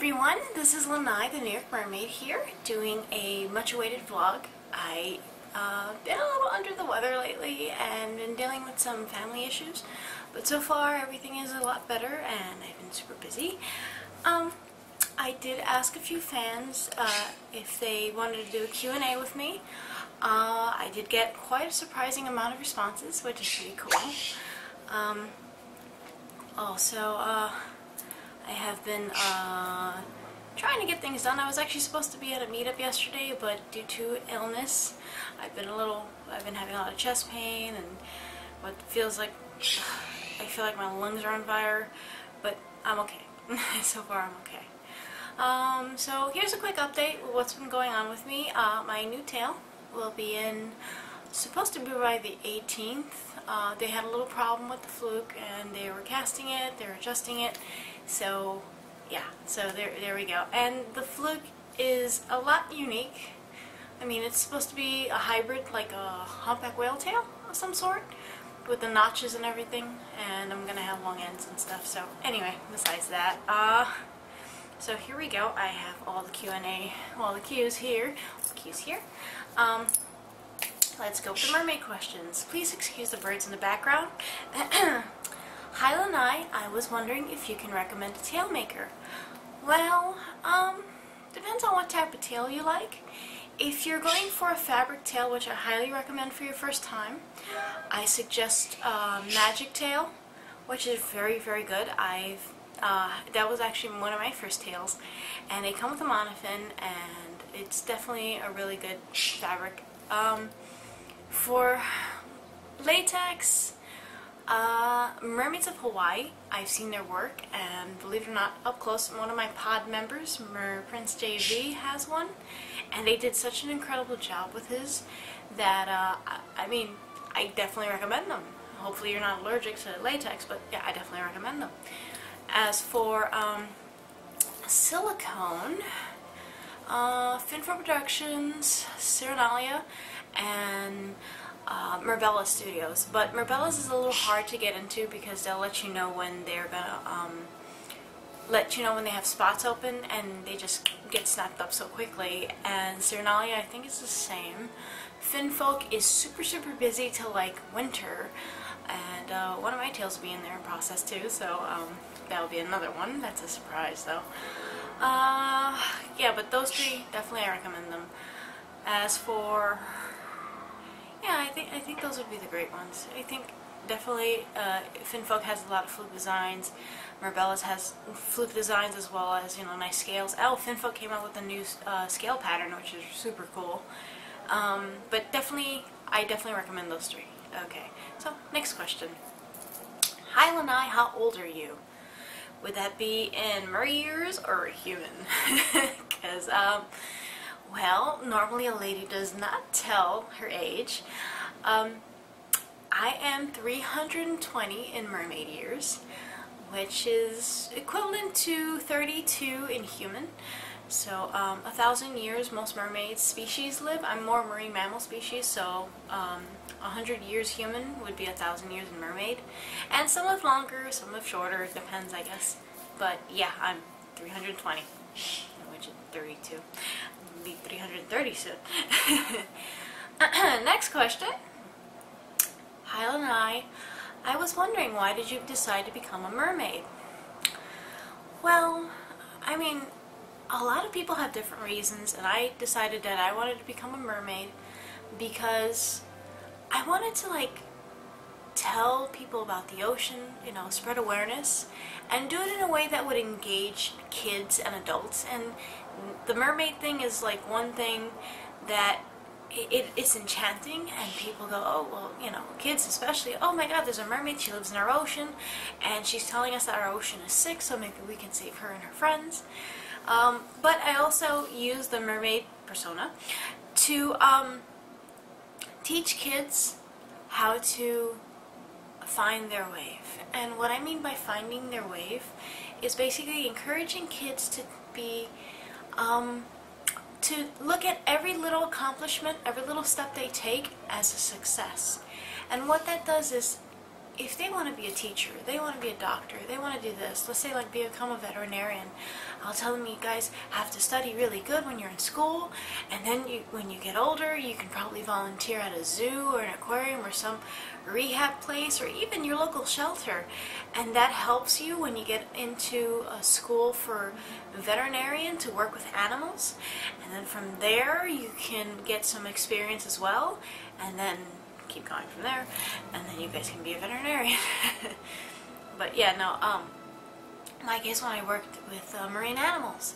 everyone, this is Lanai, the New York Mermaid here, doing a much-awaited vlog. I've been a little under the weather lately and been dealing with some family issues, but so far everything is a lot better and I've been super busy. I did ask a few fans if they wanted to do a Q&A with me. I did get quite a surprising amount of responses, which is pretty cool. I have been trying to get things done. I was actually supposed to be at a meetup yesterday, but due to illness, I've been having a lot of chest pain and what feels like, I feel like my lungs are on fire, but I'm okay. So far I'm okay. So here's a quick update of what's been going on with me. My new tail will be supposed to be by the 18th. They had a little problem with the fluke and they were casting it, they were adjusting it. So yeah, so there we go. And the fluke is a lot unique. I mean, it's supposed to be a hybrid, like a humpback whale tail of some sort, with the notches and everything, and I'm gonna have long ends and stuff. So anyway, besides that, so here we go. I have all the Q&A, all the cues here. Let's go for mermaid questions. Please excuse the birds in the background. Hi Lanai, I was wondering if you can recommend a tail maker. Well, depends on what type of tail you like. If you're going for a fabric tail, which I highly recommend for your first time, I suggest Magic Tail, which is very, very good. That was actually one of my first tails, and they come with a monofin, and it's definitely a really good fabric. For latex, Mermaids of Hawaii, I've seen their work, and believe it or not, up close, one of my pod members, Prince JV, has one, and they did such an incredible job with his that, I mean, I definitely recommend them. Hopefully you're not allergic to latex, but yeah, I definitely recommend them. As for silicone, Finfo Productions, Serenalia, and Merbella Studios, but Merbella's is a little hard to get into because they'll let you know when they're gonna let you know when they have spots open, and they just get snapped up so quickly. And Serenalia, I think it's the same. Finfolk is super busy till like winter, and one of my tails will be in there in process too, so that'll be another one. That's a surprise though. Yeah, but those three, definitely I recommend them. As for, yeah, I think those would be the great ones. I think definitely Finfolk has a lot of fluke designs. Merbella's has fluke designs as well as, you know, nice scales. Oh, Finfolk came out with a new scale pattern, which is super cool. But I definitely recommend those three. Okay, so next question. Hi Lanai, how old are you? Would that be in Mermaid years or human? Because, well, normally a lady does not tell her age. I am 320 in mermaid years, which is equivalent to 32 in human. So 1,000 years most mermaid species live. I'm more marine mammal species, so 100 years human would be 1,000 years in mermaid. And some live longer, some live shorter, it depends, I guess. But yeah, I'm 320, which is 32. I'll be 330 soon. Next question. Hi Lanai, I was wondering, why did you decide to become a mermaid? Well, I mean, a lot of people have different reasons, and I decided that I wanted to become a mermaid because I wanted to, like, tell people about the ocean, you know, spread awareness, and do it in a way that would engage kids and adults. And the mermaid thing is like one thing that it's enchanting, and people go, oh, well, you know, kids especially, oh my god, there's a mermaid, she lives in our ocean, and she's telling us that our ocean is sick, so maybe we can save her and her friends. But I also use the mermaid persona to teach kids how to find their wave. And what I mean by finding their wave is basically encouraging kids to be to look at every little accomplishment, every little step they take as a success. And what that does is if they want to be a teacher, they want to be a doctor, they want to do this, let's say like become a veterinarian, I'll tell them you guys have to study really good when you're in school, and then when you get older, you can probably volunteer at a zoo or an aquarium or some rehab place or even your local shelter, and that helps you when you get into a school for veterinarian to work with animals, and then from there you can get some experience as well, and then keep going from there, and then you guys can be a veterinarian. But yeah, no, my case, when I worked with marine animals,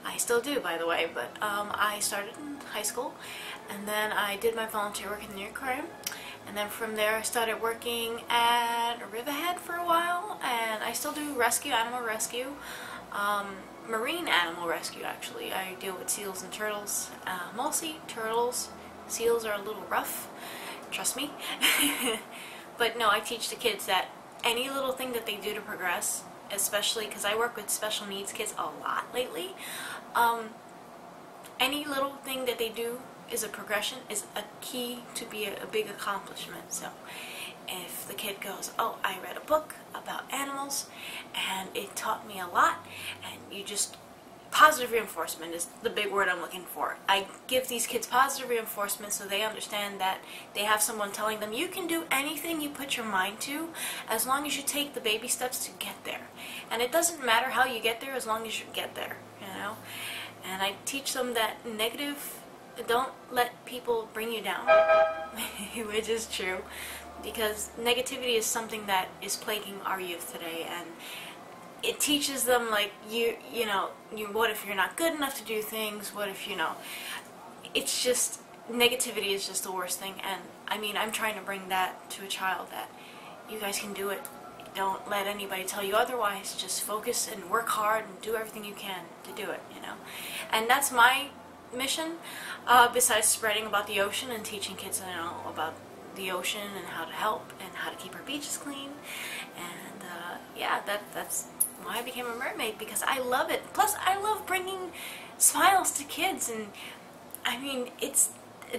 I still do, by the way, but I started in high school, and then I did my volunteer work in the aquarium, and then from there I started working at a riverhead for a while, and I still do rescue, animal rescue, marine animal rescue actually. I deal with seals and turtles, mostly turtles. Seals are a little rough, trust me. But no, I teach the kids that any little thing that they do to progress, especially because I work with special needs kids a lot lately, any little thing that they do is a progression, is a key to be a big accomplishment. So if the kid goes, oh, I read a book about animals and it taught me a lot, and you just, positive reinforcement is the big word I'm looking for. I give these kids positive reinforcement so they understand that they have someone telling them you can do anything you put your mind to as long as you take the baby steps to get there. And it doesn't matter how you get there as long as you get there, you know. And I teach them that negative, don't let people bring you down, which is true, because negativity is something that is plaguing our youth today, and it teaches them, like, what if you're not good enough to do things, what if, it's just, negativity is just the worst thing. And I mean, I'm trying to bring that to a child, that you guys can do it. Don't let anybody tell you otherwise. Just focus and work hard and do everything you can to do it, and that's my mission, besides spreading about the ocean and teaching kids, about the ocean and how to help and how to keep our beaches clean. And yeah, that's why I became a mermaid, because I love it. Plus, I love bringing smiles to kids, and I mean, it's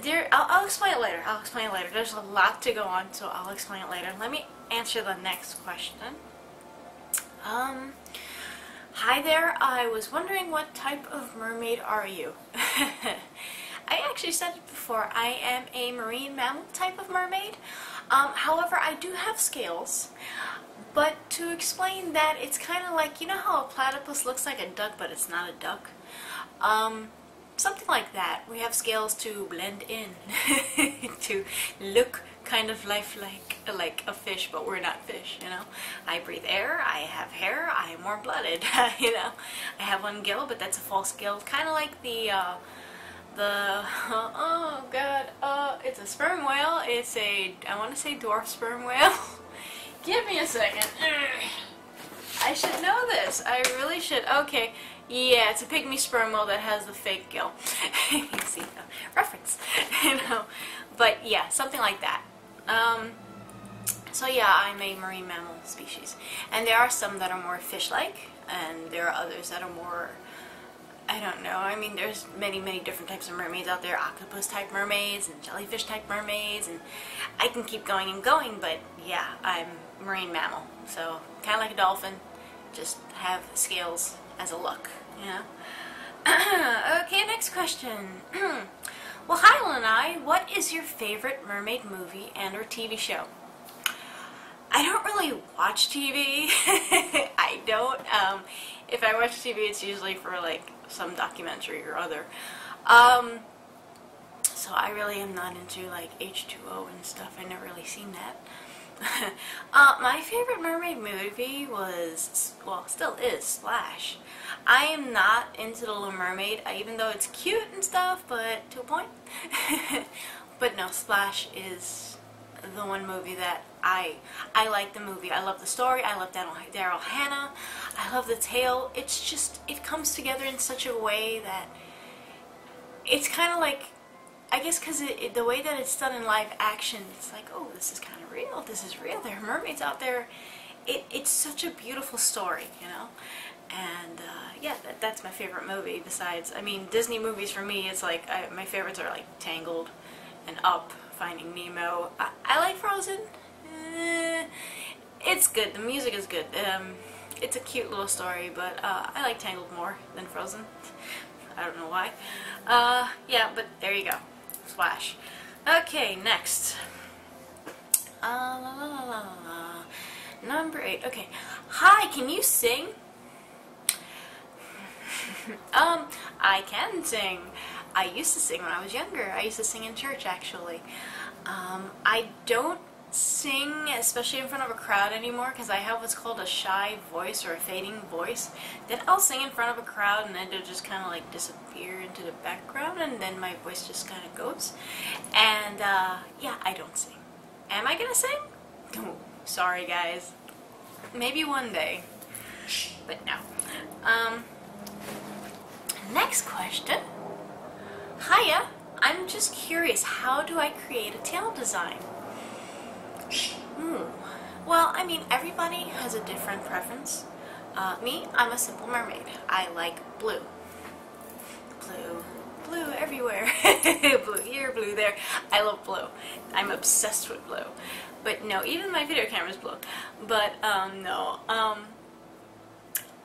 there. I'll explain it later. I'll explain it later. There's a lot to go on, so I'll explain it later. Let me answer the next question. Hi there. I was wondering, what type of mermaid are you? I actually said it before. I am a marine mammal type of mermaid. However, I do have scales. But to explain that, it's kind of like, you know how a platypus looks like a duck, but it's not a duck? Something like that. We have scales to blend in, to look kind of like a fish, but we're not fish, I breathe air, I have hair, I am warm-blooded, I have one gill, but that's a false gill. Kind of like oh god, it's a sperm whale. It's a, I want to say dwarf sperm whale. Give me a second. I should know this. I really should. Okay. Yeah, it's a pygmy sperm whale that has the fake gill. You see, reference. But yeah, something like that. So yeah, I'm a marine mammal species. And there are some that are more fish-like, and there are others that are more, I don't know. I mean, there's many different types of mermaids out there. Octopus-type mermaids and jellyfish-type mermaids, and I can keep going and going, but yeah, I'm marine mammal. So, kind of like a dolphin, just have scales as a look, Okay, next question. Well, hi, Lanai. What is your favorite mermaid movie and or TV show? I don't really watch TV. I don't. If I watch TV, it's usually for like some documentary or other. So I really am not into like H2O and stuff. I've never really seen that. My favorite mermaid movie was, well, still is, Splash. I am not into The Little Mermaid, even though it's cute and stuff, but to a point. But no, Splash is the one movie that I like the movie. I love the story. I love Daryl Hannah. I love the tale. It's just, it comes together in such a way that it's kind of like, I guess because the way that it's done in live action, it's like, oh, this is kind of real. This is real. There are mermaids out there. It's such a beautiful story, And yeah, that's my favorite movie. Besides, I mean, Disney movies for me, it's like my favorites are like Tangled and Up, Finding Nemo. I like Frozen. good. The music is good. It's a cute little story, but I like Tangled more than Frozen. I don't know why. Yeah, but there you go. Splash. Okay, next. La, la, la, la, la. Number 8. Okay. Hi, can you sing? I can sing. I used to sing when I was younger. I used to sing in church, actually. I don't sing, especially in front of a crowd anymore, because I have what's called a shy voice or a fading voice. Then I'll sing in front of a crowd and then it'll just kind of like disappear into the background and then my voice just kind of goes. And yeah, I don't sing. Am I gonna sing? Oh, sorry guys. Maybe one day, but no. Next question. Hiya, I'm just curious, how do I create a tail design? Well, I mean, everybody has a different preference. Me, I'm a simple mermaid. I like blue. Blue everywhere. Blue here, blue there. I love blue. I'm obsessed with blue. But no, even my video camera is blue. But no.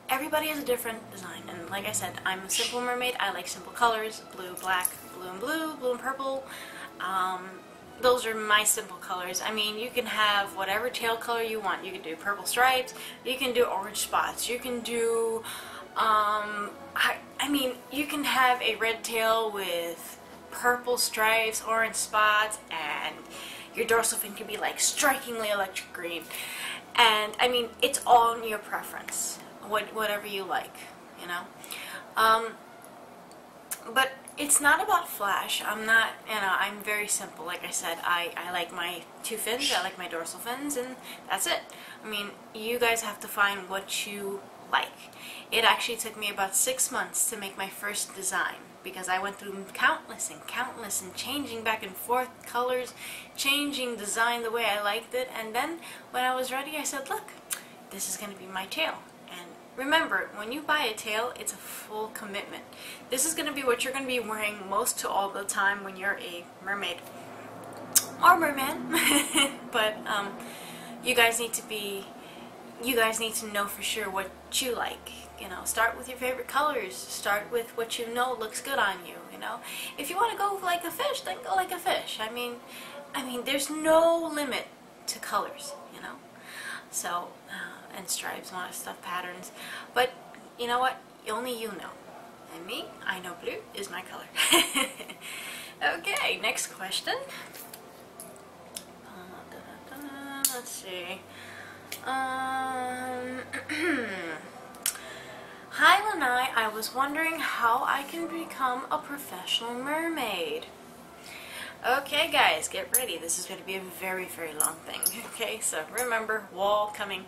Everybody has a different design, and like I said, I'm a simple mermaid. I like simple colors: blue, black, blue and blue, blue and purple. Those are my simple colors. I mean, you can have whatever tail color you want. You can do purple stripes, you can do orange spots, you can do, I mean, you can have a red tail with purple stripes, orange spots, and your dorsal fin can be like strikingly electric green. And I mean, it's all in your preference, whatever you like, you know. But it's not about flash. I'm not, you know, I'm very simple. Like I said, I like my two fins, I like my dorsal fins, and that's it. I mean, you guys have to find what you like. It actually took me about 6 months to make my first design, because I went through countless and changing back and forth colors, changing design the way I liked it, and then when I was ready, I said, look, this is going to be my tail. And remember, when you buy a tail, it's a full commitment. This is going to be what you're going to be wearing most to all the time when you're a mermaid or merman. But you guys need to know for sure what you like. You know, start with your favorite colors. Start with what you know looks good on you. You know, if you want to go like a fish, then go like a fish. I mean, there's no limit to colors. You know, so and stripes and all that stuff, patterns. But you know what? Only you know. And me, I know blue is my color. Okay, next question. Let's see. Hi Lanai, I was wondering how I can become a professional mermaid. Okay guys, get ready. This is going to be a very, very long thing. Okay, so remember, wall coming.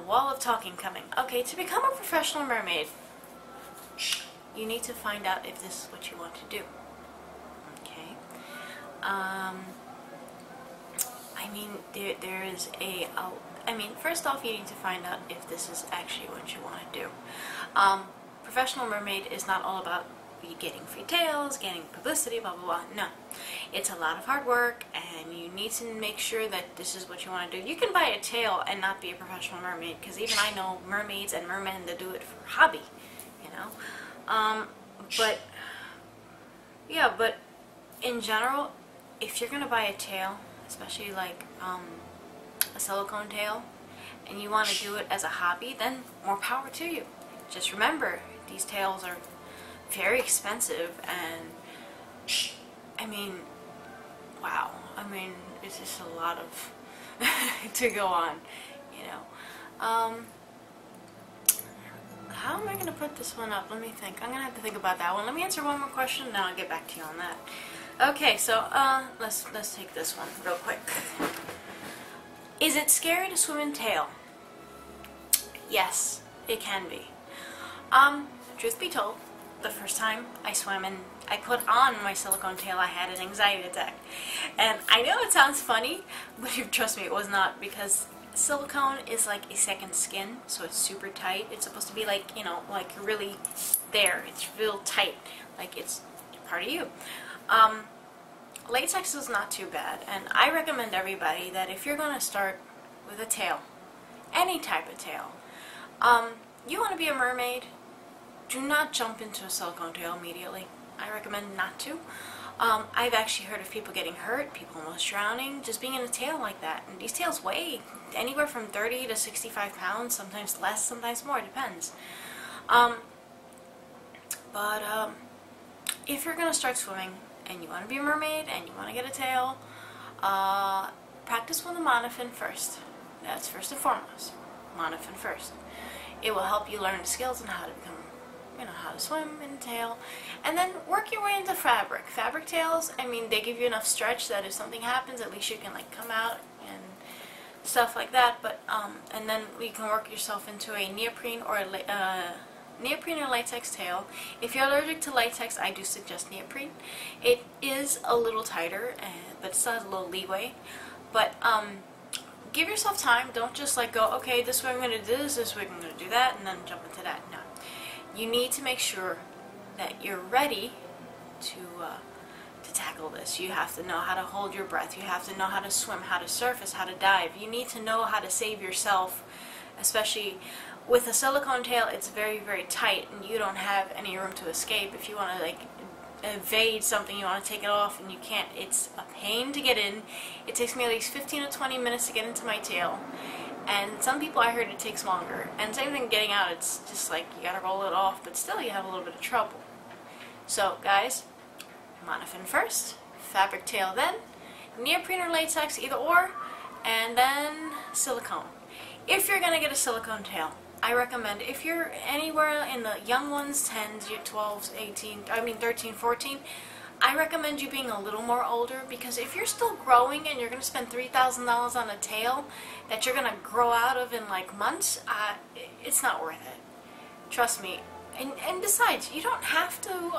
Wall of talking coming. Okay, to become a professional mermaid, you need to find out if this is what you want to do. Okay. I mean, there is I mean, first off, you need to find out if this is actually what you want to do. Professional mermaid is not all about getting free tails, getting publicity, blah, blah, blah. No. It's a lot of hard work, and you need to make sure that this is what you want to do. You can buy a tail and not be a professional mermaid, because even I know mermaids and mermen that do it for hobby, you know. But, yeah, but in general, if you're going to buy a tail, especially like a silicone tail, and you want to do it as a hobby, then more power to you. Just remember, these tails are very expensive, and I mean, wow, I mean, it's just a lot of to go on, you know. How am I going to put this one up? Let me think. I'm going to have to think about that one. Let me answer one more question, and then I'll get back to you on that. Okay, so let's take this one real quick. Is it scary to swim in tail? Yes, it can be. Truth be told, the first time I swam and I put on my silicone tail, I had an anxiety attack. And I know it sounds funny, but trust me, it was not, because silicone is like a second skin, so it's super tight. It's supposed to be like, you know, like really there. It's real tight, like it's part of you. Latex is not too bad, and I recommend everybody that if you're going to start with a tail, any type of tail. You want to be a mermaid, do not jump into a silicone tail immediately. I recommend not to. I've actually heard of people getting hurt, people almost drowning, just being in a tail like that. And these tails weigh anywhere from 30 to 65 pounds, sometimes less, sometimes more, it depends. If you're going to start swimming and you want to be a mermaid and you want to get a tail, practice with a monofin first. That's first and foremost. Monofin first. It will help you learn the skills on how to become, how to swim in a tail. And then work your way into fabric. Fabric tails, I mean, they give you enough stretch that if something happens, at least you can like come out and stuff like that. But and then you can work yourself into a neoprene or latex tail. If you're allergic to latex, I do suggest neoprene. It is a little tighter, but it still has a little leeway. But give yourself time. Don't just like go, okay, this way I'm going to do this way I'm going to do that, and then jump into that. No. You need to make sure that you're ready to tackle this. You have to know how to hold your breath. You have to know how to swim, how to surface, how to dive. You need to know how to save yourself, especially with a silicone tail. It's very, very tight, and you don't have any room to escape. If you want to like evade something, you want to take it off, and you can't. It's a pain to get in. It takes me at least 15 to 20 minutes to get into my tail. And some people, I heard, it takes longer. And same thing getting out, it's just like you gotta roll it off, but still you have a little bit of trouble. So guys, monofin first, fabric tail then, neoprene or latex, either or, and then silicone. If you're gonna get a silicone tail, I recommend, if you're anywhere in the young ones, 10s, 12s, 13, 14, I recommend you being a little more older, because if you're still growing and you're going to spend $3,000 on a tail that you're going to grow out of in like months, it's not worth it. Trust me. And besides, you don't have to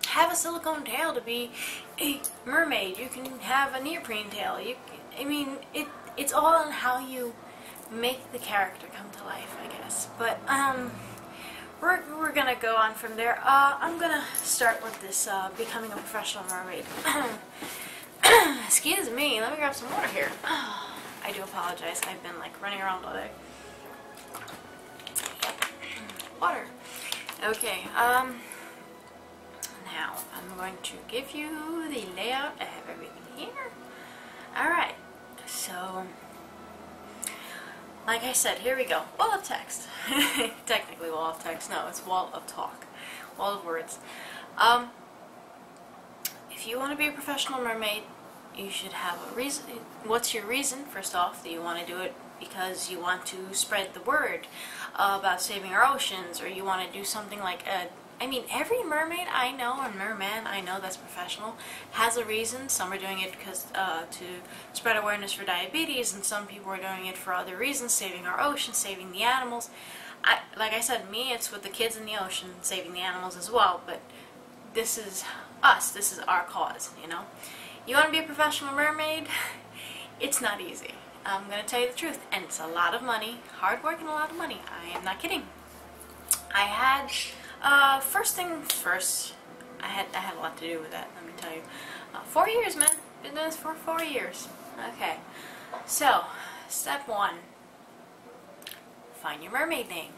have a silicone tail to be a mermaid. You can have a neoprene tail. It's all on how you make the character come to life, I guess. But we're gonna go on from there. I'm gonna start with this becoming a professional mermaid. Excuse me, let me grab some water here. I do apologize, I've been like running around all day. Water. Okay, now I'm going to give you the layout. I have everything here. Alright, so like I said, here we go. Wall of text. Technically wall of text. No, it's wall of talk. Wall of words. If you want to be a professional mermaid, you should have a reason. What's your reason, first off, that you want to do it? Because you want to spread the word about saving our oceans, or you want to do something like every mermaid I know, and merman I know that's professional, has a reason. Some are doing it because to spread awareness for diabetes, and some people are doing it for other reasons, saving our ocean, saving the animals. Like I said, me, it's with the kids in the ocean, saving the animals as well, but this is us, this is our cause, you know. You want to be a professional mermaid? It's not easy. I'm going to tell you the truth, and it's a lot of money, hard work and a lot of money. I am not kidding. I had... first thing first, I had a lot to do with that, let me tell you. 4 years, man. Been doing this for 4 years. Okay. So, step 1. Find your mermaid name.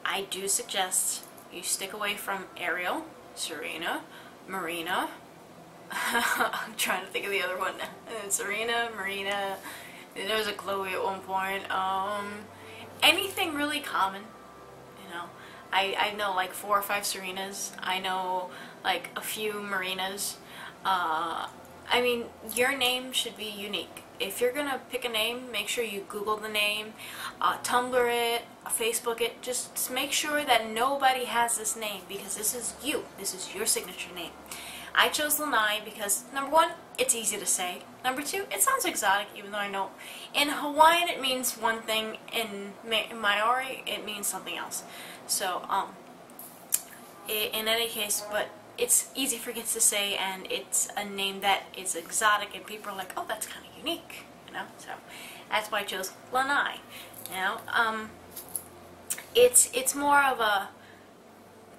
I do suggest you stick away from Ariel, Serena, Marina. I'm trying to think of the other one. Serena, Marina. There was a Chloe at one point. Anything really common, you know. I know like 4 or 5 Serenas. I know like a few Marinas. I mean, your name should be unique. If you're gonna pick a name, make sure you Google the name, Tumblr it, Facebook it. Just make sure that nobody has this name, because this is you. This is your signature name. I chose Lanai because, number 1, it's easy to say. Number 2, it sounds exotic, even though I know in Hawaiian it means one thing, in Maori it means something else. So, in any case, but it's easy for kids to say, and it's a name that is exotic, and people are like, oh, that's kind of unique, you know. So that's why I chose Lanai. You know, it's more of a,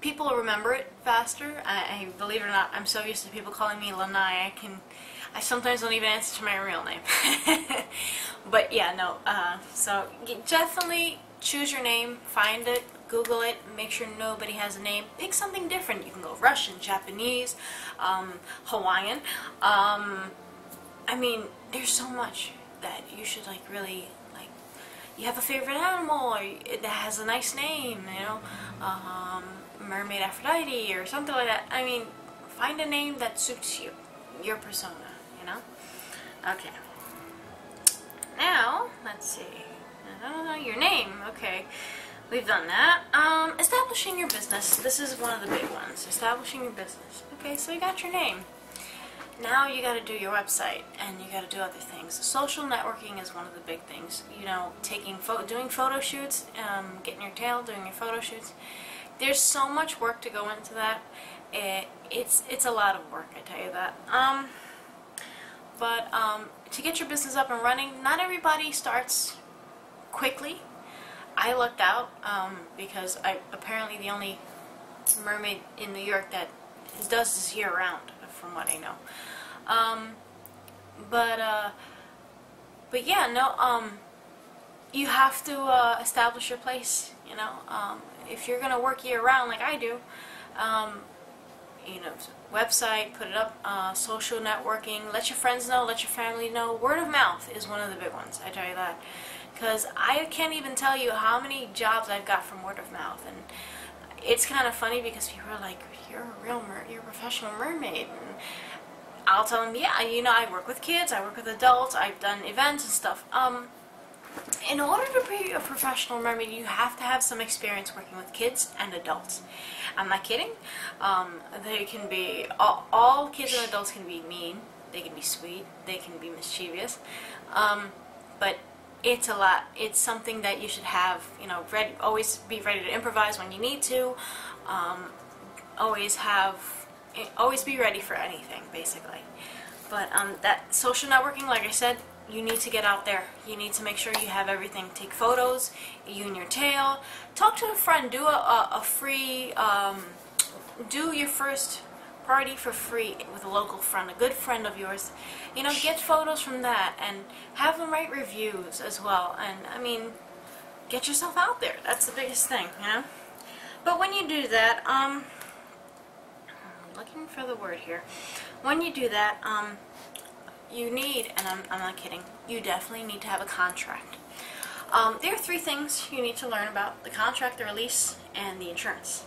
people remember it faster. I believe it or not, I'm so used to people calling me Lanai. I sometimes don't even answer to my real name. But yeah, no, so definitely choose your name, find it, Google it, make sure nobody has a name. Pick something different. You can go Russian, Japanese, Hawaiian. I mean, there's so much that you should like really like. You have a favorite animal or that has a nice name, you know, Mermaid Aphrodite or something like that. I mean, find a name that suits you, your persona, you know. Okay. Now, let's see. Your name. Okay, we've done that. Establishing your business. This is one of the big ones. Establishing your business. Okay, so you got your name. Now you got to do your website, and you got to do other things. Social networking is one of the big things. You know, doing photo shoots, getting your tail, doing your photo shoots. There's so much work to go into that. It's a lot of work, I tell you that. But to get your business up and running, not everybody starts quickly. I lucked out because I'm apparently the only mermaid in New York that does this year round, from what I know. But yeah, no, you have to establish your place, you know. If you're gonna work year round like I do, you know, website, put it up, social networking, let your friends know, let your family know. Word of mouth is one of the big ones, I tell you that. Because I can't even tell you how many jobs I've got from word of mouth. And it's kind of funny because people are like, you're a professional mermaid. And I'll tell them, yeah, you know, I work with kids, I work with adults, I've done events and stuff. In order to be a professional mermaid, you have to have some experience working with kids and adults. I'm not kidding. They can be, all kids and adults can be mean, they can be sweet, they can be mischievous, but it's a lot. It's something that you should have, you know, always be ready to improvise when you need to, always be ready for anything, basically. But that social networking, like I said, you need to get out there. You need to make sure you have everything. Take photos, you and your tail. Talk to a friend. Do a free, do your first party for free with a local friend, a good friend of yours. You know, get photos from that and have them write reviews as well. And, I mean, get yourself out there. That's the biggest thing, you know? But when you do that, I'm looking for the word here. When you do that, you need, and I'm not kidding, you definitely need to have a contract. There are 3 things you need to learn about: the contract, the release, and the insurance.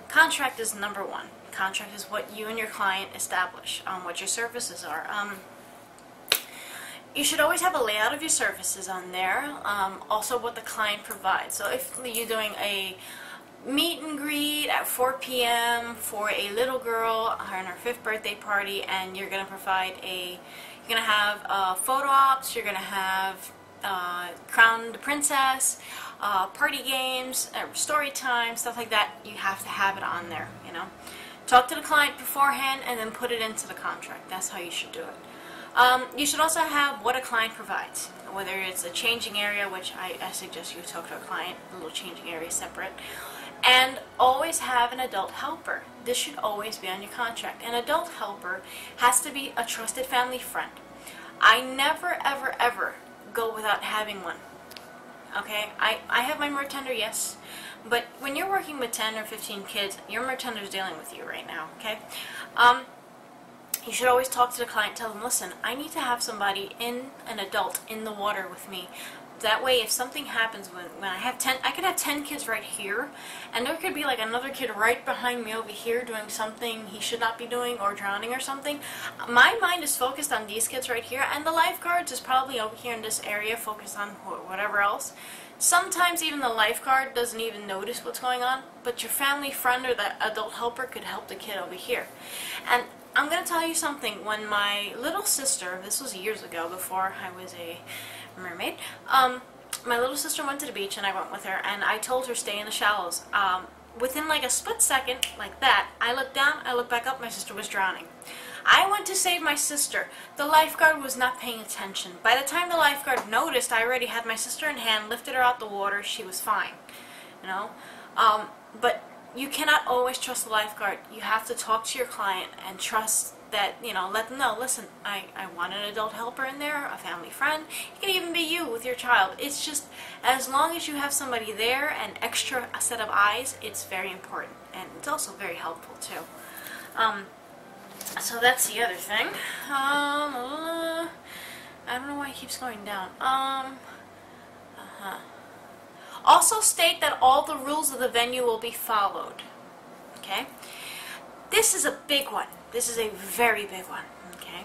Contract is number 1. Contract is what you and your client establish, what your services are. You should always have a layout of your services on there, also what the client provides. So if you're doing a meet and greet at 4 p.m. for a little girl on her 5th birthday party, and you're going to provide you're going to have photo ops, you're going to have crown the princess, party games, story time, stuff like that. You have to have it on there, you know. Talk to the client beforehand and then put it into the contract. That's how you should do it. You should also have what a client provides, whether it's a changing area, which I suggest you talk to a client, a little changing area separate. And always have an adult helper. This should always be on your contract. An adult helper has to be a trusted family friend. I never, ever, ever go without having one. Okay? I have my mertender, yes. But when you're working with 10 or 15 kids, your mertender is dealing with you right now. Okay? You should always talk to the client, tell them, listen, I need to have somebody, an adult, in the water with me. That way, if something happens when I have 10, I could have 10 kids right here, and there could be like another kid right behind me over here doing something he should not be doing or drowning or something. My mind is focused on these kids right here, and the lifeguards is probably over here in this area focused on whatever else. Sometimes even the lifeguard doesn't even notice what's going on, but your family friend or the adult helper could help the kid over here. And I'm going to tell you something. When my little sister, this was years ago before I was a mermaid, my little sister went to the beach and I went with her, and I told her stay in the shallows. Within like a split second, like that, I looked down, I looked back up, my sister was drowning. I went to save my sister. The lifeguard was not paying attention. By the time the lifeguard noticed, I already had my sister in hand, lifted her out the water, she was fine. You know? But you cannot always trust the lifeguard. You have to talk to your client and trust that, let them know, listen, I want an adult helper in there, a family friend. It can even be you with your child. It's just, as long as you have somebody there, an extra set of eyes, it's very important. And it's also very helpful, too. So that's the other thing. I don't know why it keeps going down. Also state that all the rules of the venue will be followed. Okay? This is a big one. This is a very big one. Okay?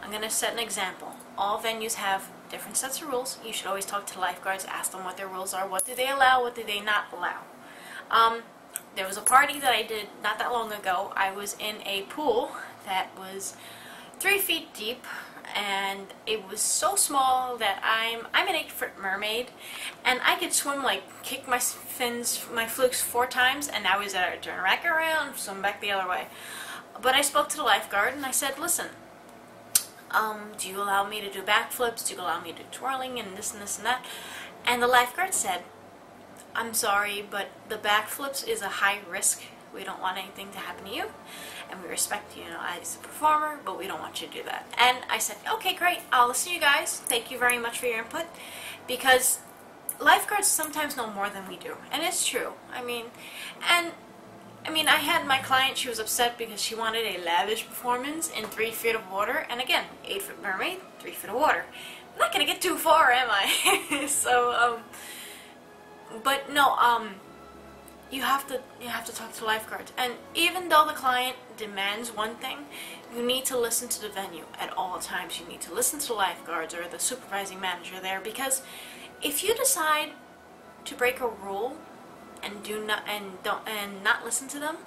I'm going to set an example. All venues have different sets of rules. You should always talk to the lifeguards, ask them what their rules are. What do they allow? What do they not allow? There was a party that I did not that long ago. I was in a pool that was 3 feet deep, and it was so small that I'm an 8-foot mermaid, and I could swim, like, kick my fins, my flukes 4 times, and I was at turn back around, swim back the other way. But I spoke to the lifeguard and I said, listen, do you allow me to do backflips? Do you allow me to do twirling and this and this and that? And the lifeguard said, I'm sorry, but the backflips is a high risk. We don't want anything to happen to you, and we respect you, as a performer, but we don't want you to do that. And I said, okay, great, I'll listen to you guys. Thank you very much for your input, because lifeguards sometimes know more than we do, and it's true. I mean, I had my client, she was upset because she wanted a lavish performance in 3 feet of water, and again, 8-foot mermaid, 3 feet of water. I'm not gonna get too far, am I? So, but no, you have to talk to lifeguards, and even though the client demands one thing, you need to listen to the venue at all times. You need to listen to the lifeguards or the supervising manager there, because if you decide to break a rule and not listen to them,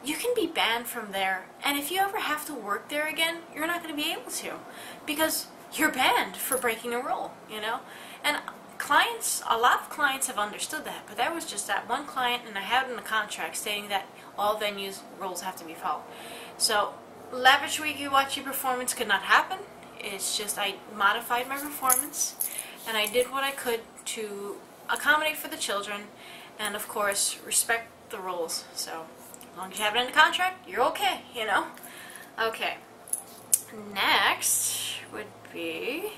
you can be banned from there. And if you ever have to work there again, you're not going to be able to, because you're banned for breaking a rule. And clients, a lot of clients have understood that, but that was just that one client, and I had in the contract stating that all venues rules have to be followed. So lavish wiki-watchy performance could not happen. It's just I modified my performance, and I did what I could to accommodate for the children, and of course respect the rules. So as long as you have it in the contract, you're okay, Okay. Next would be,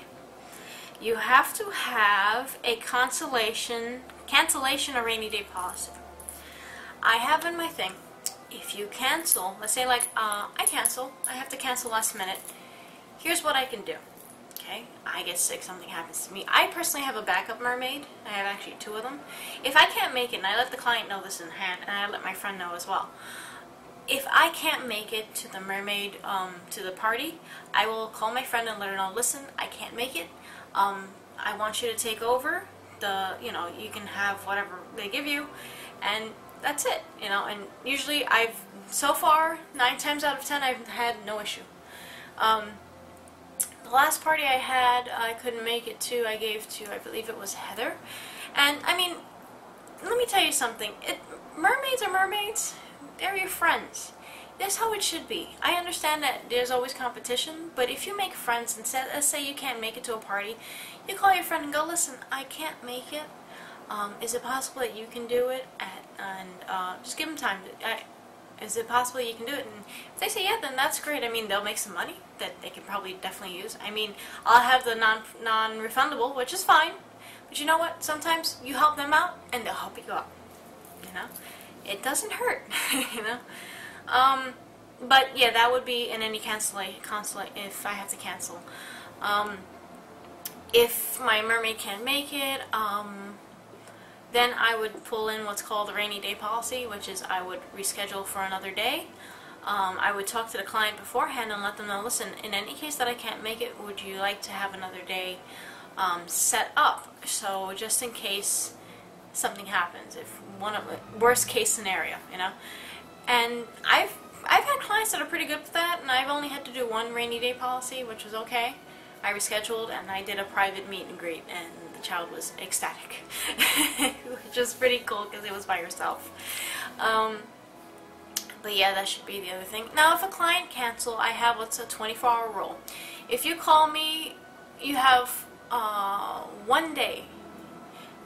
you have to have a cancellation or rainy day policy. I have in my thing, if you cancel, let's say like, I cancel, I have to cancel last minute, here's what I can do. Okay, I get sick, something happens to me. I personally have a backup mermaid. I have actually 2 of them. If I can't make it, and I let the client know this in hand, and I let my friend know as well, if I can't make it to the mermaid, to the party, I will call my friend and let her know, listen, I can't make it. I want you to take over. You can have whatever they give you, and that's it. And usually so far, 9 times out of 10, I've had no issue. The last party I had, I couldn't make it to. I gave to, I believe it was Heather. And let me tell you something. Mermaids are mermaids. They're your friends. That's how it should be. I understand that there's always competition, but if you make friends and let's say you can't make it to a party, you call your friend and go, listen, I can't make it. Is it possible that you can do it? Just give them time. Is it possible you can do it? And if they say yeah, then that's great. They'll make some money that they can probably definitely use. I'll have the non-refundable, which is fine. But you know what? Sometimes you help them out, and they'll help you out. It doesn't hurt. But yeah, that would be in any cancellation if I have to cancel. If my mermaid can't make it, then I would pull in what's called a rainy day policy, which is I would reschedule for another day. I would talk to the client beforehand and let them know, listen, in any case that I can't make it, would you like to have another day set up? So just in case something happens, if worst case scenario, And I've had clients that are pretty good with that, and I've only had to do 1 rainy day policy, which was okay. I rescheduled, and I did a private meet and greet, and the child was ecstatic, which was pretty cool because it was by herself. But yeah, that should be the other thing. Now, if a client cancels, I have what's a 24-hour rule. If you call me, you have 1 day.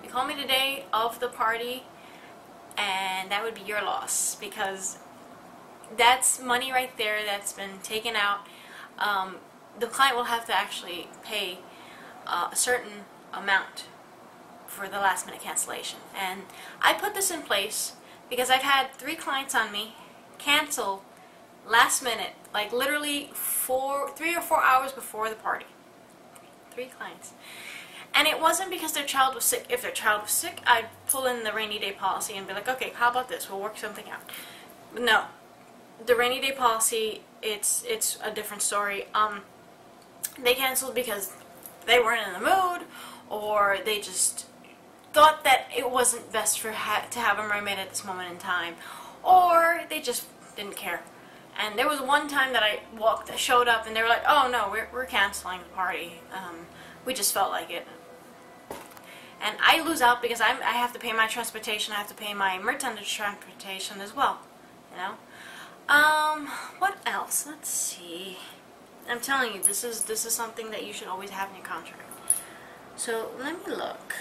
You call me the day of the party, and that would be your loss, because that's money right there that's been taken out. The client will have to actually pay a certain amount for the last minute cancellation. And I put this in place because I've had 3 clients on me cancel last minute, like literally 3 or 4 hours before the party. 3 clients. And it wasn't because their child was sick. If their child was sick, I'd pull in the rainy day policy and be like, okay, how about this? We'll work something out. But no. The rainy day policy, it's a different story. They canceled because they weren't in the mood, or they just thought that it wasn't best to have a mermaid at this moment in time, or they just didn't care. And there was one time that I showed up, and they were like, "Oh no, we're canceling the party. We just felt like it." And I lose out because I have to pay my transportation. I have to pay my merchandise transportation as well. You know. What else? Let's see. I'm telling you, this is something that you should always have in your contract. So let me look.